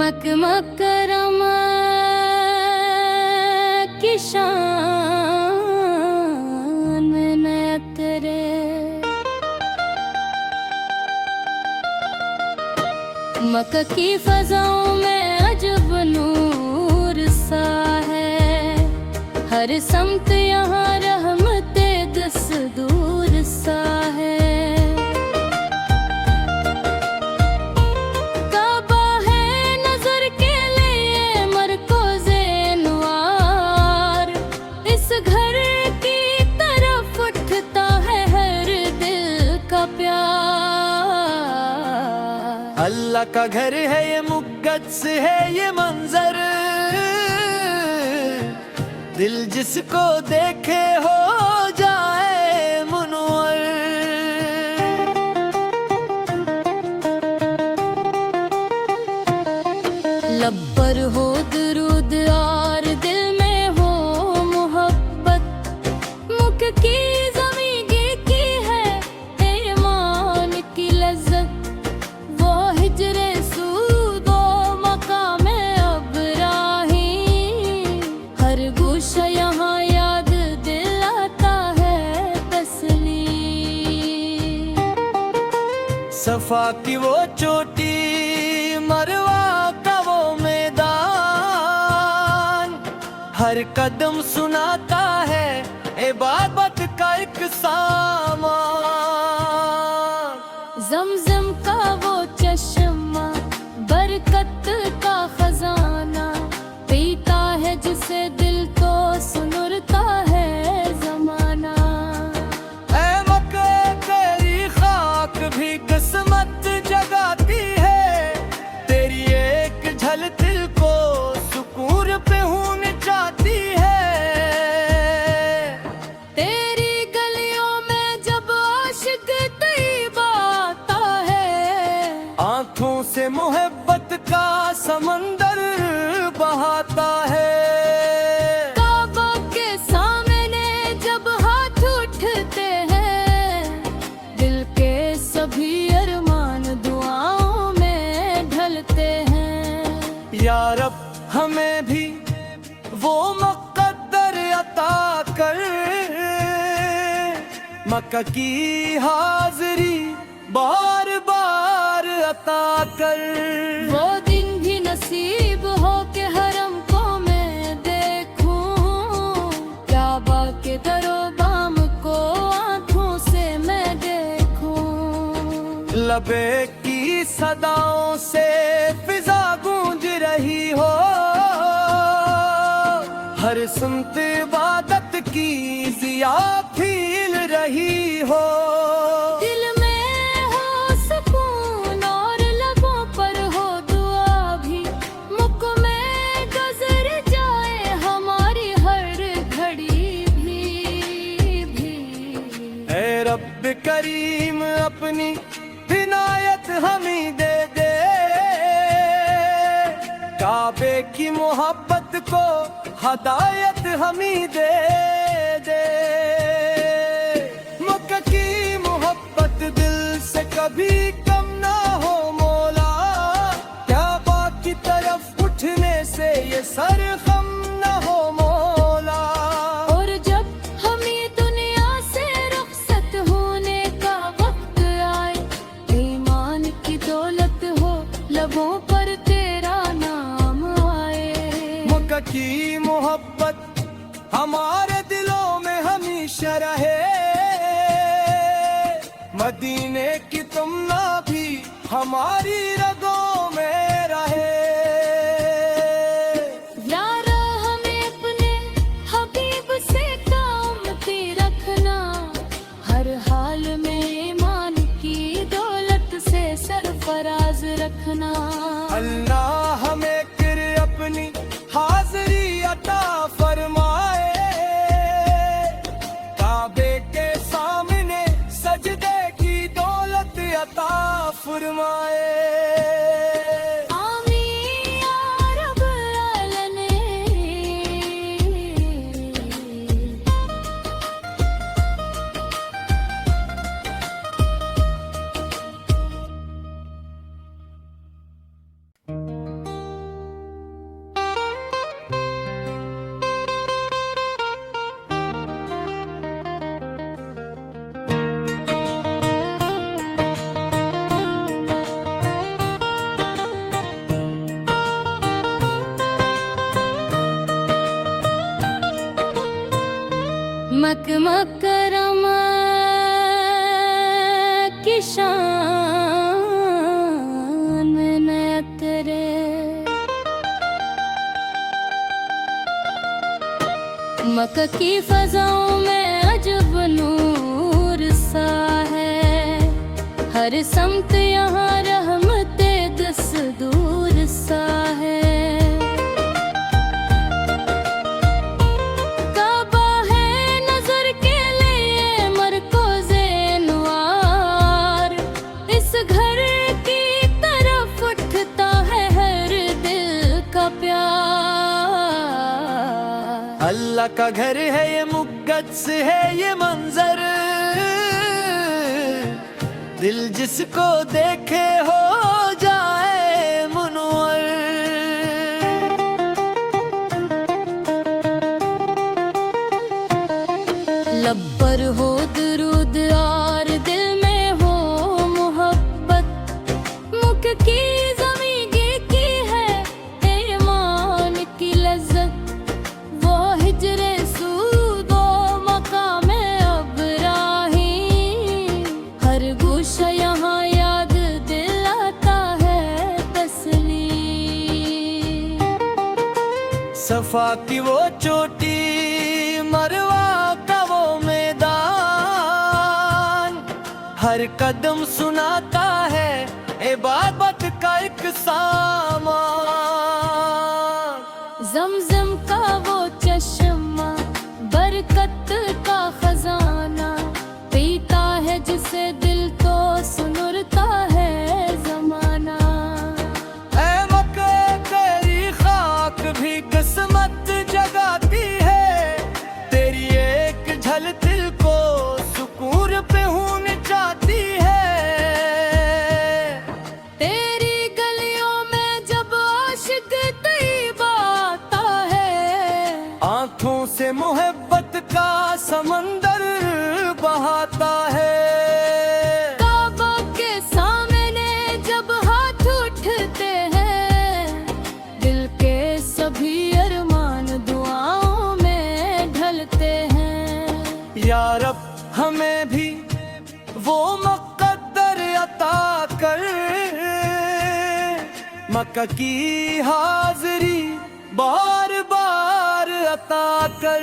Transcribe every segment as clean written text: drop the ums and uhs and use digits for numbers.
मकरम की शान में न उतरे, मक्का की फजाओं में अजब नूर सा है, हर समत यहाँ रहमते दस्तूर सा है। काबा है नजर के लिए मरकोज़े नवार, इस घर की तरफ उठता है हर दिल का प्यार। अल्लाह का घर है ये, मुक़द्दस है ये मंजर, दिल जिसको देखे हो जाए मुनव्वर। लब पर हो दुरूद और दिल में हो मोहब्बत, मुख की ज़मीगी की है ईमान की लज्जत। वो हिजरे सूदो मकामे अब्राहीम, हर गोशा यहाँ याद दिलाता है तस्लीम। सफा की वो चोटी, मरवा का वो मैदान, हर कदम सुनाता है इबादत का एक सामान। ज़मज़म का वो चश्मा, बरकत का खजाना, पीता है जिसे दिल तो सुनुरता है जमाना। ऐ मक्का तेरी खाक भी किस्मत जगाती है, तेरी एक झलक दिल को सुकून पे होने चाहती है। तेरी गलियों में जब आशिक तैयबा आता है, आँखों से मोहब्बत का समंदर बहाता है। काबा के सामने जब हाथ उठते हैं, दिल के सभी अरमान दुआओं में ढलते हैं। या रब हमें भी वो मुक़द्दर अता कर, मक्का की हाज़री बार बार अता कर। वो दिन भी नसीब हो के हरम को मैं देखूं, काबा के दरो बाम को आँखों से मैं देखूं। लबे की सदाओं से फिजा गूंज रही हो, हर सुनत इबादत की ज़िया फील रही हो। दिल में हो सुकून और लबों पर हो दुआ भी, मुख में गुजर जाए हमारी हर घड़ी भी। ऐ रब करीम अपनी इनायत हमें दे दे, काबे की मोहब्बत को हदायत हमें दे दे। मक्का की मोहब्बत दिल से कभी कम ना हो मौला, काबा की तरफ उठने से ये सर खम ना हो मौला। और जब हमें दुनिया से रुखसत होने का वक्त आए, ईमान की दौलत हो लबों पर तेरा नाम आए। मक्का की मोहब्बत हमारे दिलों में हमेशा रहे, मदीने की तुमना भी हमारी रगों में रहे। यारा हमें अपने हबीब से कामती रखना, हर हाल में ईमान की दौलत से सरफराज रखना। अल्लाह हमें फिर अपनी हाज़री अता फरमाए, काबे के सामने सजदे की दौलत अता फरमाए। आमीन या रब्बल आलमीन। मकरम की शान में तेरे मक्का की फजाओं में अजब नूर सा है, हर समत यहाँ रहमते दस्तूर सा है। काबा है नजर के लिए मरकोज़े नवार, इस घर की तरफ उठता है हर दिल का प्यार। अल्लाह का घर है ये, मुक़द्दस है ये मंजर, दिल जिसको देखे हो जाए मुनव्वर। लब पर हो दुरूद और दिल में हो मोहब्बत, मुख की ज़मीगी की है ईमान की लज्जत। वो हिजरे सूदो मकामे अबराही, हर गोशा यहाँ याद दिलाता है तस्लीम। सफा की वो चोटी, मरवा का वो मैदान, हर कदम सुनाता है इबादत का एक सामान। ज़मज़म का वो चश्मा, बरकत का खजाना, पीता है जिसे दिल तो सुनुरता है जमाना। ऐ मक्का तेरी खाक भी किस्मत जगाती है, तेरी एक झलक दिल को सुकून पे होने चाहती है। तेरी गलियों में जब आशिक तैयबा आता है, आंखों से मोहब्बत का समंदर बहाता है। काबा के सामने जब हाथ उठते हैं, दिल के सभी अरमान दुआओं में ढलते हैं। या रब हमें भी वो मुक़द्दर अता कर, मक्का की हाज़री बार बार अता कर।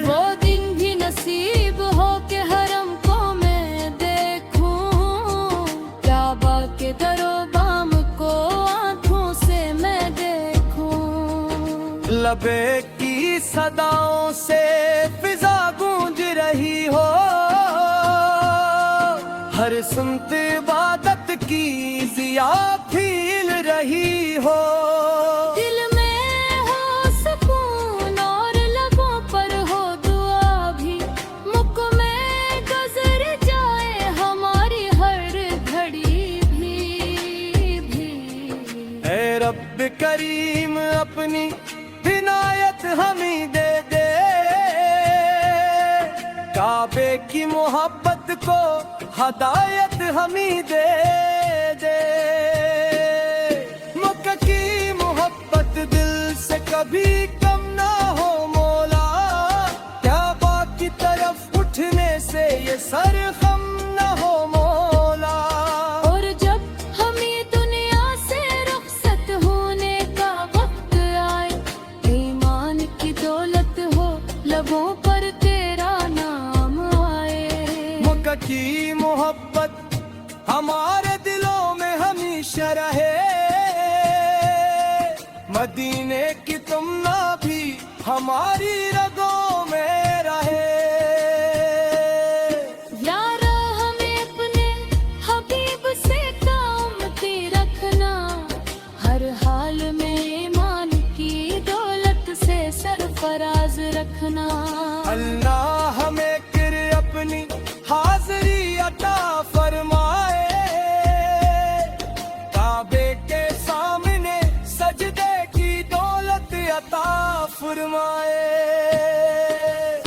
वो दिन भी नसीब हो के हरम को मैं देखूं, काबा के दरो बाम को आंखों से मैं देखूं। लबे की सदाओं से फिजा गूंज रही हो, हर सुनत इबादत की ज़िया फील रही हो। दिल में हो सुकून और लबों पर हो दुआ भी, मुख में गुजर जाए हमारी हर घड़ी भी। ऐ रब करीम अपनी हिदायत हमें दे दे, काबे की मोहब्बत को हदायत हमें दे दे। मक्का की मोहब्बत दिल से कभी कम ना हो मौला, क्या बाकी तरफ उठने से ये सर खम ना हो मौला। और जब हमें दुनिया से रुखसत होने का वक्त आए, ईमान की दौलत हो लबों पर तेरा नाम आए। मक्का की मोहब्बत हमारे दिलों में हमेशा रहे, मदीने की तुमना भी हमारी रगों में रहे। यारा हमें अपने हबीब से ताउम्ती रखना, हर हाल में ईमान की दौलत से सरफराज रखना। अल्लाह हमें फिर अपनी हाज़री अता फरमाए, काबे के सामने सजदे की दौलत अता फरमाए।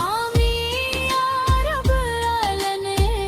आमीन या रब आलमीन।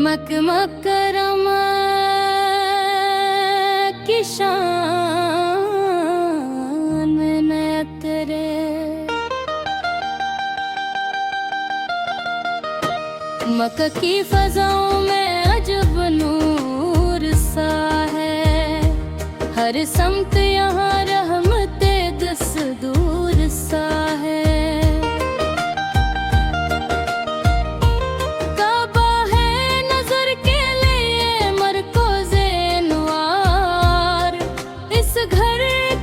मकरम की शान में न तेरे, मक्का की फजाओं में अजब नूर सा है, हर समत यहाँ रहमते दस्तूर सा है। काबा है नजर के लिए मरकोज़े नुआर, इस घर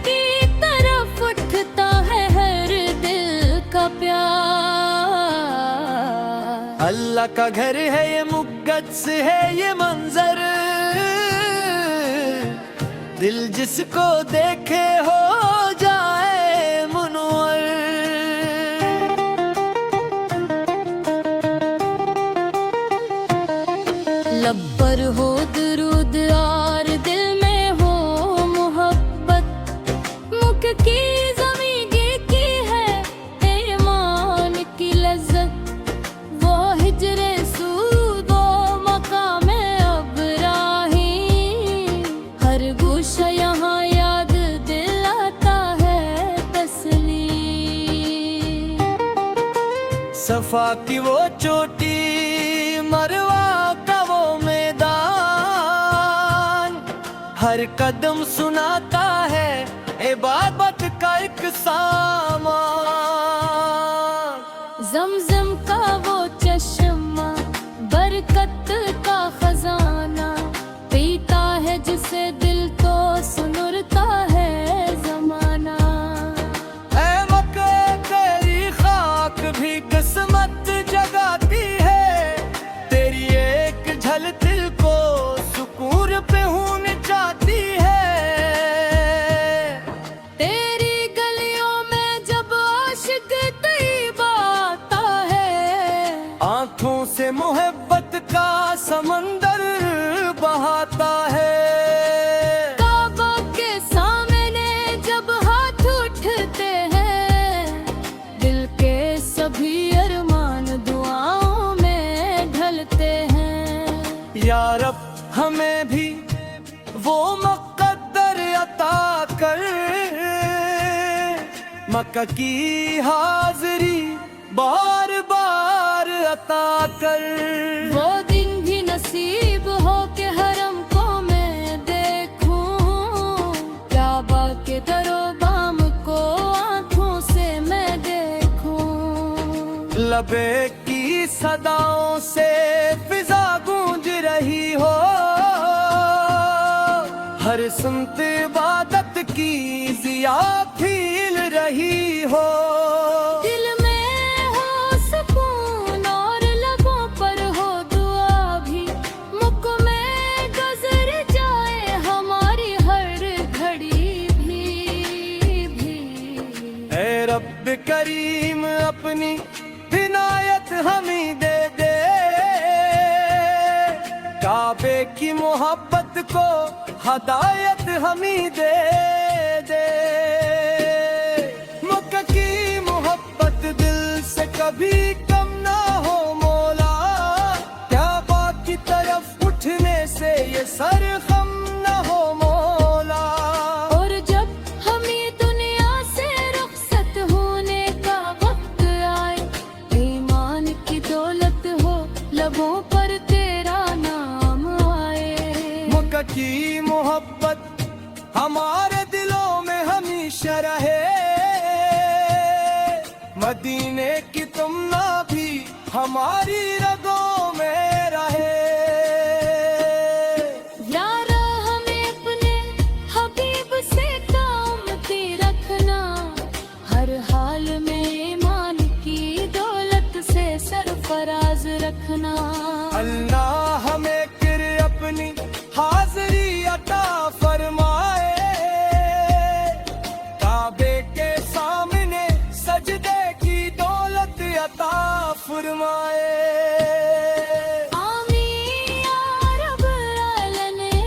की तरफ उठता है हर दिल का प्यार। अल्लाह का घर है ये, मुक़द्दस है ये मंजर, दिल जिसको देखे हो जाए मुनव्वर। लब पर हो दुरूद और दिल में हो मोहब्बत, मुख की ज़मीगी की है ईमान की लज्जत। वो हिजरे सूद वो मकाम अब्राहीम, हर गोशा यहाँ याद दिलाता है तस्लीम। सफा की वो चोटी, मरवा का वो मैदान, हर कदम सुनाता है इबादत का एक सामान। ज़मज़म का वो चश्मा, बरकत का खजाना, पीता है जिसे दिल तो सुनुरता है जमाना। ऐ मक्का तेरी खाक भी किस्मत जगाती है, तेरी एक झलक दिल को सुकून पे होने चाहती है। तेरी गलियों में जब आशिक तैयबा आता है, आंखों से मोहब्बत का समंदर बहाता है। काबा के सामने जब हाथ उठते हैं, दिल के सभी अरमान दुआओं में ढलते हैं। या रब हमें भी वो मुक़द्दर अता कर, मक्का की हाज़री बार बार अता कर। वो दिन भी नसीब हो के हरम को मैं देखूं, काबा के दरो बाम को आंखों से मैं देखूं। लबे की सदाओं से फिजा गूंज रही हो, हर सुनत इबादत की जिया खिल रही हो। दिल में हो सुकून और लबों पर हो दुआ भी, मुख में गुजर जाए हमारी हर घड़ी भी। ऐ रब करीम अपनी इनायत हमें दे दे, काबे की मोहब्बत को हदायत हमें दे दे। मक्का की मोहब्बत दिल से कभी कम ना हो मौला, क्या बाकी तरफ उठने से ये सर खम ना हो मौला। और जब हमें दुनिया से रुखसत होने का वक्त आए, ईमान की दौलत हो लबों पर तेरा नाम आए। मक्का की मोहब्बत हमारे दिलों में हमेशा रहे, मदीने की तुमना भी हमारी रगों में रहे। यारा हमें अपने हबीब से कामती रखना, हर हाल में ईमान की दौलत से सरफराज रखना। अल्लाह हमें फिर अपनी हाज़री अता फरमाए, काबे के सामने सजदे की दौलत अता फरमाए। आमीन या रब्बल आलमीन।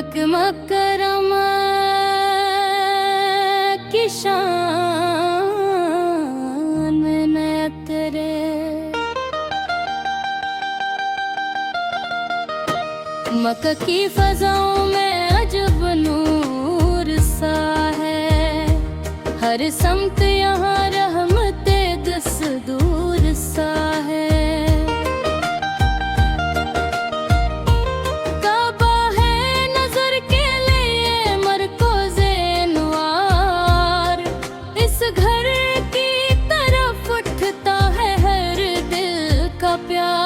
मकरम की शान में न उतरे। मक्का की फजाओं में अजब नूर सा है, हर समत यहाँ रहमते दस्तूर सा है। काबा है नजर के लिए मरकोज़े नवार, इस घर की तरफ उठता है हर दिल का प्यार।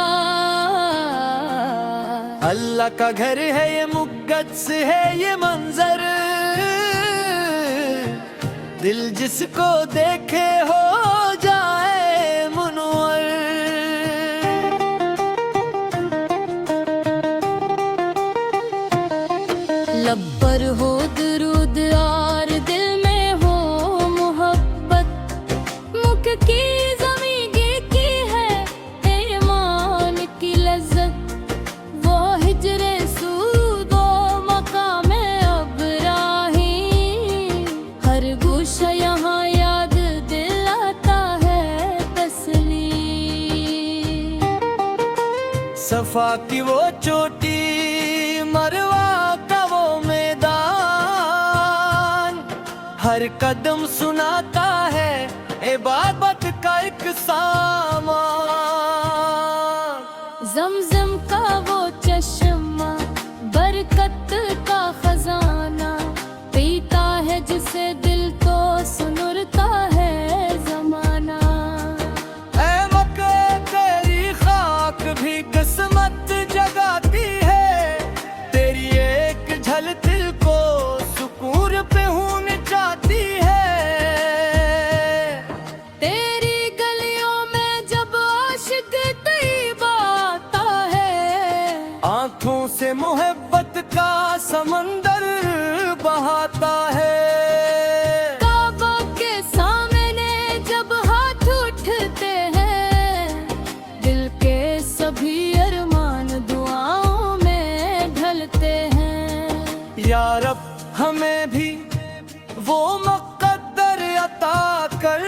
अल्लाह का घर है ये, मुक़द्दस है ये मंजर, दिल जिसको देखे हो जाए मुनव्वर। लब पर हो दुरूद और दिल में हो मोहब्बत, मुख की ज़मीगी की है ईमान की लज्जत। वो हिजरे सूदो मकामे अब्राहीम, हर गोशा यहाँ याद दिलाता है तस्लीम। सफा की वो चोटी, मरवा का वो मैदान, हर कदम सुनाता है इबादत का एक सामान। ज़मज़म का वो चश्मा, बरकत का खजाना, पीता है जिसे दिल तो सुनुरता है ज़माना। ऐ मक्का तेरी खाक भी किस्मत जगाती है, तेरी एक झलक दिल को सुकून पे होने चाहती है। तेरी गलियों में जब आशिक तैयबा आता है, आंखों से मोहब्बत का समंदर बहाता है। काबा के सामने जब हाथ उठते हैं, दिल के सभी अरमान दुआओं में ढलते हैं। या रब हमें भी वो मुक़द्दर अता कर,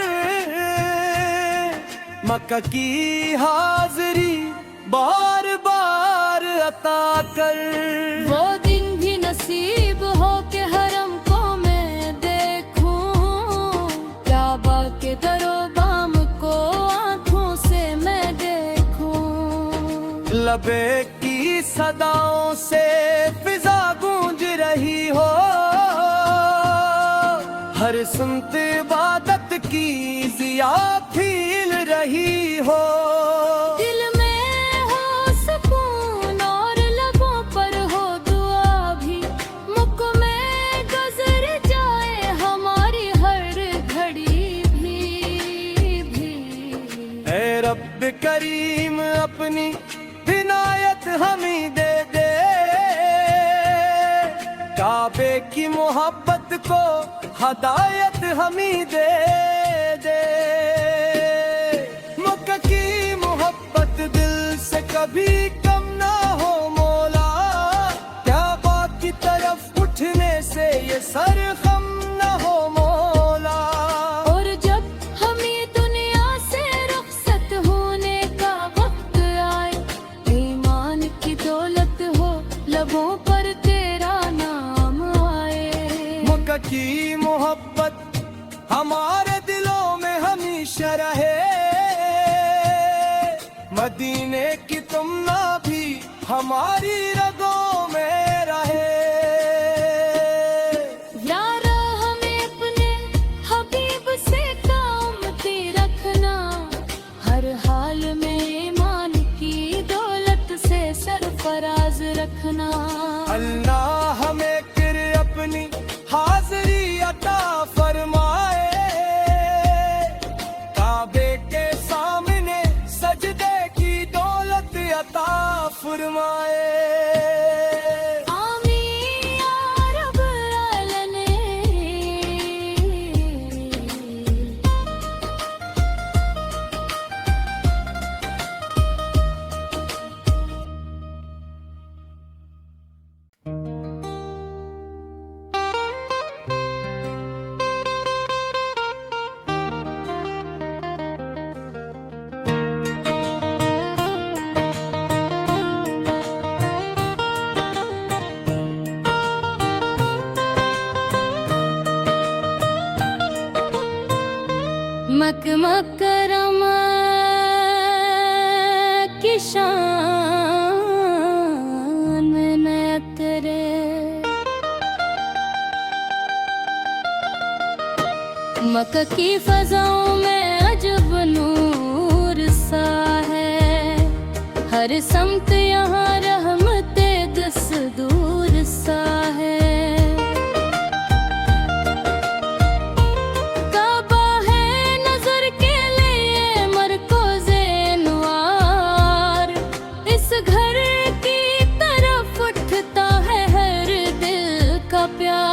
मक्का की हाज़री बार बार अता कर। वो दिन भी नसीब हो के हरम को मैं देखूं, काबा के दरो बाम को आँखों से मैं देखूं। लबे की सदाओं से फिजा गूंज रही हो, हर सुनत इबादत की जिया फील रही हो। दिल में हो सुकून और लबों पर हो दुआ भी, मुख में गुजर जाए हमारी हर घड़ी भी। ऐ रब करीम अपनी इनायत हमें दे दे, काबे की मोहब्बत को हदायत हमें दे दे। मक्का की मोहब्बत दिल से कभी कम ना हो मौला, क्या बात की तरफ उठने से ये सर खम ना हो मौला। और जब हमें दुनिया से रुखसत होने का वक्त आए, ईमान की दौलत हो लबों पर तेरा नाम आए। मक्का की मोहब्बत हमारे दिलों में हमेशा रहे, मदीने की तुमना भी हमारी रगों में रहे। यारा हमें अपने हबीब से कामती रखना, हर हाल में ईमान की दौलत से सरफराज रखना। अल्लाह हमें फिर अपनी हाज़री अता फरमाए, काबे के सामने सजदे की दौलत अता फरमाए। आमीन या रब्बल आलमीन। मकरम की शान में नया तेरे मक्का की फजाओं में अजब नूर सा है, हर समत यहाँ रहमते दस्तूर सा है। काबा है नजर के लिए मरकोज़े नवार, इस घर की तरफ उठता है हर दिल का प्यार।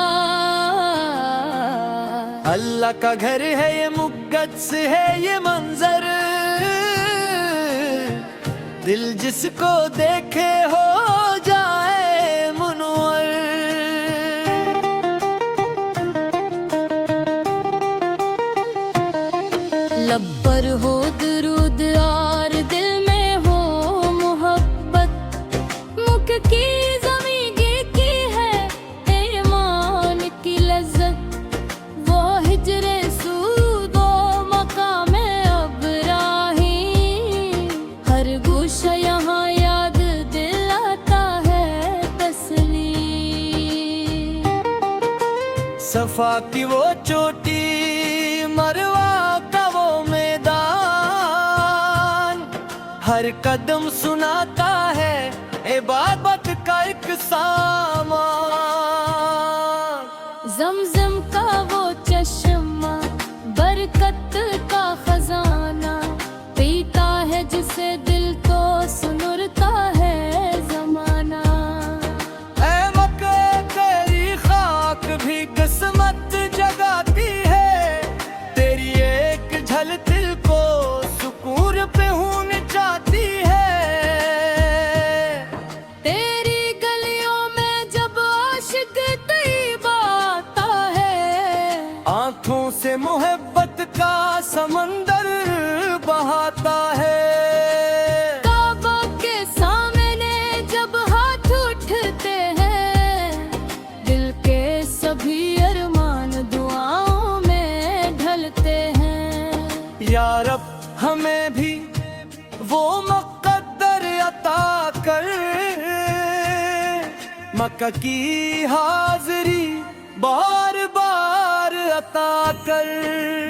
अल्लाह का घर है ये, मुक़द्दस है ये मंजर, दिल जिसको देखे हो जाए मुनव्वर। लब पर हो दुरूद और दिल में हो मोहब्बत, मुख की ज़मीगी की है ईमान की लज्जत। वो हिजरे सूदो मकामे अब्राहीम, हर गोशा यहाँ याद दिलाता है तस्लीम। सफा की वो चोटी, मरवा का वो मैदान, हर कदम सुनाता है इबादत का एक सामान। ज़मज़म का वो चश्मा, बरकत का खजाना, पीता है जिसे दिल तो सुनुरता है जमाना। ऐ मक्का तेरी खाक भी किस्मत जगाती है, तेरी एक झलक दिल को सुकून पे होने चाहती है। तेरी गलियों में जब आशिक तैयबा आता है, आंखों से मोहब्बत का समंदर बहाता है। काबा के सामने जब हाथ उठते हैं, दिल के सभी अरमान दुआओं में ढलते हैं। या रब हमें भी वो मुक़द्दर अता कर, मक्का की हाज़री बार बार अता कर।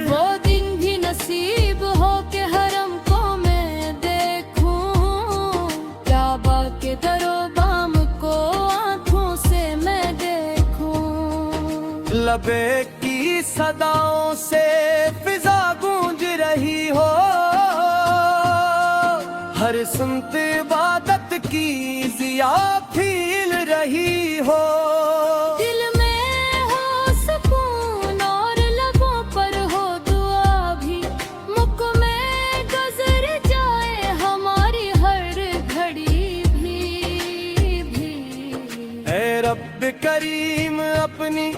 वो दिन भी नसीब हो के हरम को मैं देखूं, काबा के दरोबाम को आँखों से मैं देखूं। लबे की सदाओं से फिजा गूंज रही हो, हर सुनत इबादत की जिया फील रही हो। दिल में हो सुकून और लबों पर हो दुआ भी, मुख में गुजर जाए हमारी हर घड़ी भी। ऐ रब करीम अपनी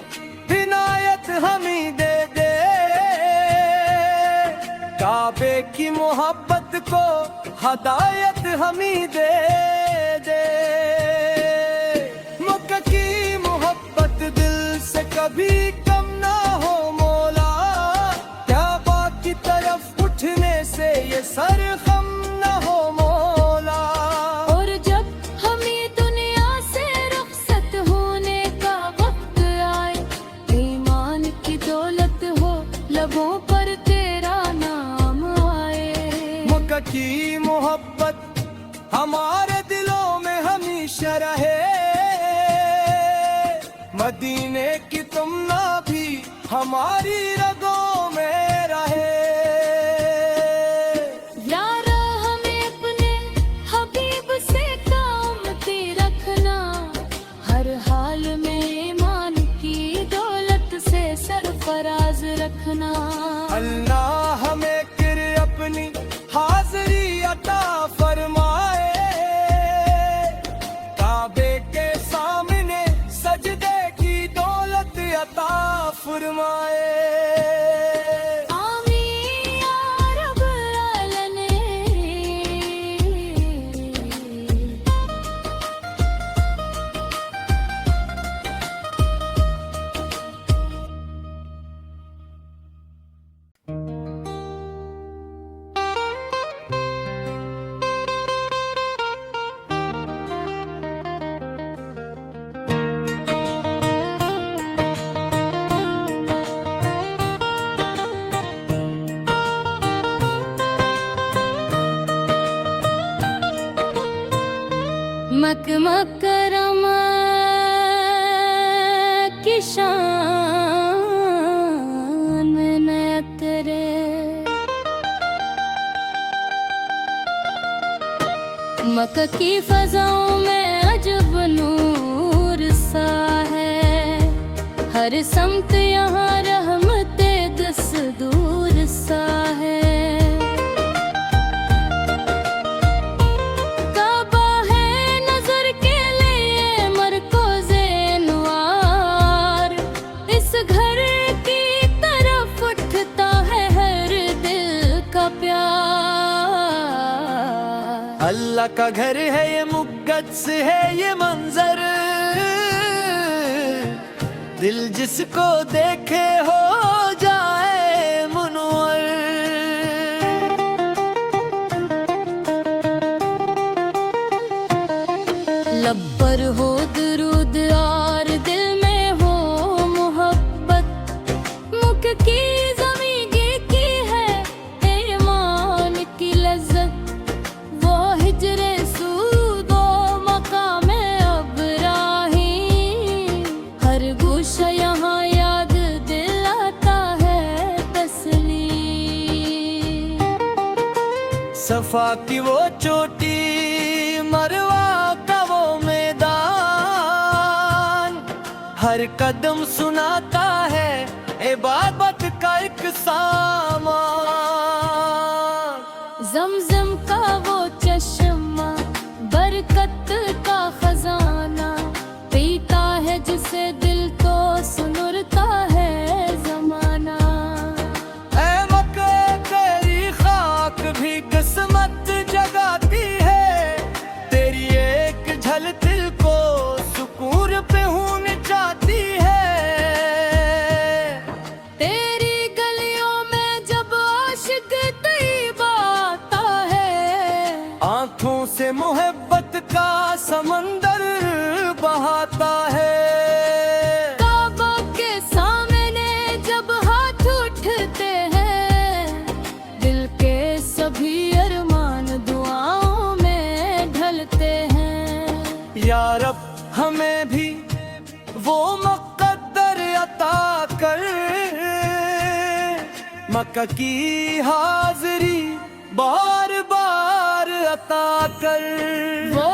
हिदायत हमें दे दे, काबे की मोहब्बत को हदायत हमें दे दे। मक्का की मोहब्बत दिल से कभी कम ना हो मौला, क्या बाकी तरफ उठने से ये सर खम ना हो मौला। और जब हमें दुनिया से रुखसत होने का वक्त आए, ईमान की दौलत हो लबों पर तेरा नाम आए। मक्का की मोहब्बत हमारे दिलों में हमेशा रहे, मदीने की तुमना भी हमारी रगों में रहे। यार हमें अपने हबीब से कामती रखना, हर हाल में ईमान की दौलत से सरफराज रखना। अल्लाह हमें फिर अपनी हाज़री अता फरमाए, काबे के सामने सजदे की दौलत अता फरमाए। आमीन या रब्बल आलमीन। मकरम की शान में न तेरे, मक्का की फजाओं में अजब नूर सा है, हर समत यहाँ रहमते दस्तूर सा है। काबा है नजर के लिए मरकोज़े अनवार, इस घर की तरफ उठता है हर दिल का प्यार। अल्लाह का घर है ये, मुक़द्दस है ये मंजर, दिल जिसको देखे हो जाए मुनव्वर। लब पर हो दुरूद और दिल में हो मोहब्बत, मुख की ज़मीगी की है ईमान की लज्जत। वो हिजरे सूदो मकामे अब्राहीम, हर गोशा यहाँ याद दिलाता है तस्लीम। सफा की वो चोटी, मरवा का वो मैदान, हर कदम सुनाता है इबादत का एक सामान। ज़मज़म का वो चश्मा, बरकत का खजाना, पीता है जिसे दिल तो सुनुरता है जमाना। ऐ मक्का तेरी खाक भी किस्मत जगाती है, तेरी एक झलक दिल को सुकून पे होने चाहती है। तेरी गलियों में जब आशिक तैयबा आता है, आंखों से मोहब्बत का समंदर बहाता है। काबा के सामने जब हाथ उठते हैं, दिल के सभी अरमान दुआओं में ढलते हैं। या रब हमें भी वो मुक़द्दर अता कर, मक्का की हाज़री बार बार अता कर। वो